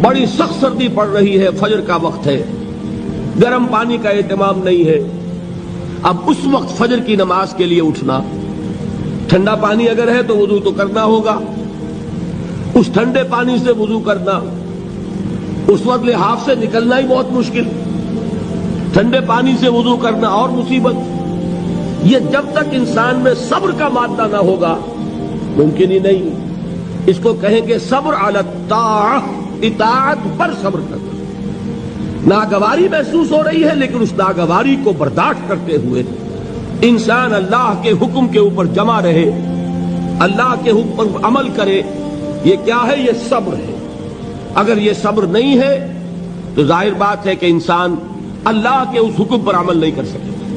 بڑی سخت سردی پڑ رہی ہے، فجر کا وقت ہے، گرم پانی کا اہتمام نہیں ہے۔ اب اس وقت فجر کی نماز کے لیے اٹھنا، ٹھنڈا پانی اگر ہے تو وضو تو کرنا ہوگا، اس ٹھنڈے پانی سے وضو کرنا، اس وقت لحاف سے نکلنا ہی بہت مشکل، ٹھنڈے پانی سے وضو کرنا اور مصیبت۔ یہ جب تک انسان میں صبر کا مادہ نہ ہوگا ممکن ہی نہیں۔ اس کو کہیں کہ صبر علی الطاعہ، اطاعت پر صبر کرنا۔ ناگواری محسوس ہو رہی ہے لیکن اس ناگواری کو برداشت کرتے ہوئے انسان اللہ کے حکم کے اوپر جمع رہے، اللہ کے حکم پر عمل کرے۔ یہ کیا ہے؟ یہ صبر ہے۔ اگر یہ صبر نہیں ہے تو ظاہر بات ہے کہ انسان اللہ کے اس حکم پر عمل نہیں کر سکے۔